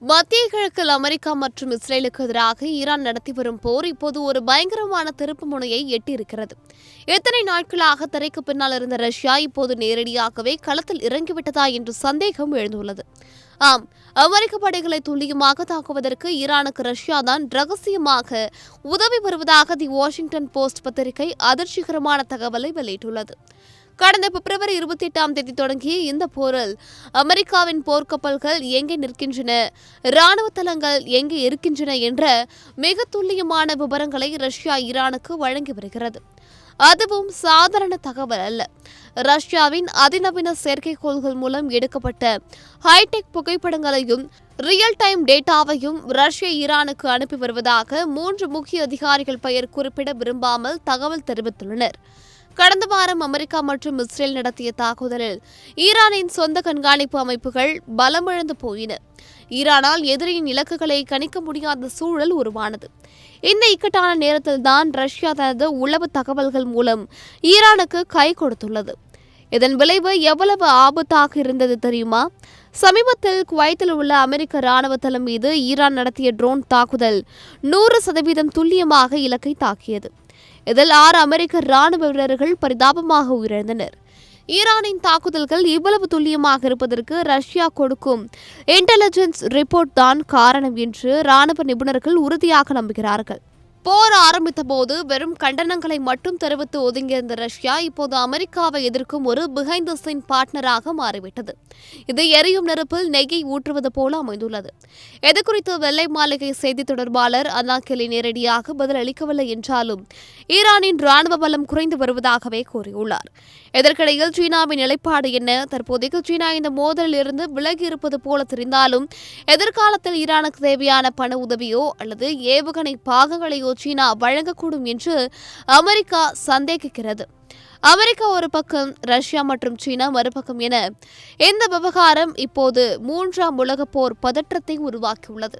மத்திய கிழக்கில் அமெரிக்கா மற்றும் இஸ்ரேலுக்கு எதிராக ஈரான் நடத்தி வரும் போர் இப்போது ஒரு பயங்கரமான திருப்பு முனையை எட்டியிருக்கிறது. எத்தனை நாட்களாக திரைக்கு பின்னால் இருந்த ரஷ்யா இப்போது நேரடியாகவே களத்தில் இறங்கிவிட்டதா என்று சந்தேகம் எழுந்துள்ளது. ஆம், அமெரிக்க படைகளை துல்லியமாக தாக்குவதற்கு ஈரானுக்கு ரஷ்யா தான் ரகசியமாக உதவி வருவதாக தி வாஷிங்டன் போஸ்ட் பத்திரிகை அதிர்ச்சிகரமான தகவலை வெளியிட்டுள்ளது. கடந்த பிப்ரவரி 28 தொடங்கிய இந்த போரில் அமெரிக்காவின் போர்க்கப்பல்கள் எங்கே நிற்கின்றன, இராணுவ தளங்கள் எங்கே இருக்கின்றன என்ற மிக துல்லியமான விவரங்களை ரஷ்யா ஈரானுக்கு வழங்கி வருகிறது. அதுவும் சாதாரண தகவல் அல்ல. ரஷ்யாவின் அதிநவீன செயற்கைக்கோள்கள் மூலம் எடுக்கப்பட்ட ஹைடெக் புகைப்படங்களையும் ரியல் டைம் டேட்டாவையும் ரஷ்யா ஈரானுக்கு அனுப்பி வருவதாக 3 முக்கிய அதிகாரிகள் பெயர் குறிப்பிட விரும்பாமல் தகவல் தெரிவித்துள்ளனர். கடந்த வாரம் அமெரிக்கா மற்றும் இஸ்ரேல் நடத்திய தாக்குதலில் ஈரானின் சொந்த கண்காணிப்பு அமைப்புகள் பலமிழந்து போயின. ஈரானால் எதிரியின் இலக்குகளை கணிக்க முடியாத சூழல் உருவானது. இந்த இக்கட்டான நேரத்தில்தான் ரஷ்யா தனது உளவு தகவல்கள் மூலம் ஈரானுக்கு கை கொடுத்துள்ளது. இதன் விளைவு எவ்வளவு ஆபத்தாக இருந்தது தெரியுமா? சமீபத்தில் குவைத்தில் உள்ள அமெரிக்க ராணுவ தளம் மீது ஈரான் நடத்திய ட்ரோன் தாக்குதல் 100% துல்லியமாக இலக்கை தாக்கியது. இதில் 6 அமெரிக்க ராணுவ வீரர்கள் பரிதாபமாக உயிரிழந்தனர். ஈரானின் தாக்குதல்கள் இவ்வளவு துல்லியமாக இருப்பதற்கு ரஷ்யா கொடுக்கும் இன்டெலிஜென்ஸ் ரிப்போர்ட் தான் காரணம் என்று ராணுவ நிபுணர்கள் உறுதியாக நம்புகிறார்கள். போர் ஆரம்பித்த போது வெறும் கண்டனங்களை மட்டும் தெரிவித்து ஒதுங்கியிருந்த ரஷ்யா இப்போது அமெரிக்காவை எதிர்க்கும் ஒரு பிஹைண்ட் தி சீன் பார்ட்னராக மாறிவிட்டது. இது எரியும் நெருப்பில் நெய்யை ஊற்றுவது போல அமைந்துள்ளது. இது குறித்து வெள்ளை மாளிகை செய்தி தொடர்பாளர் அன்னா கெல்லி நேரடியாக பதில் அளிக்கவில்லை என்றாலும் ஈரானின் ராணுவ பலம் குறைந்து வருவதாகவே கூறியுள்ளார். இதற்கிடையில் சீனாவின் நிலைப்பாடு என்ன? தற்போதைக்கு சீனா இந்த மோதலில் இருந்து விலகி இருப்பது போல தெரிந்தாலும் எதிர்காலத்தில் ஈரானுக்கு தேவையான பண உதவியோ அல்லது ஏவுகணை பாகங்களையோ சீனா வழங்கக்கூடும் என்று அமெரிக்கா சந்தேகிக்கிறது. அமெரிக்கா ஒரு பக்கம், ரஷ்யா மற்றும் சீனா மறுபக்கம் என இந்த விவகாரம் இப்போது 3ஆம் உலகப் போர் பதற்றத்தை உருவாக்கியுள்ளது.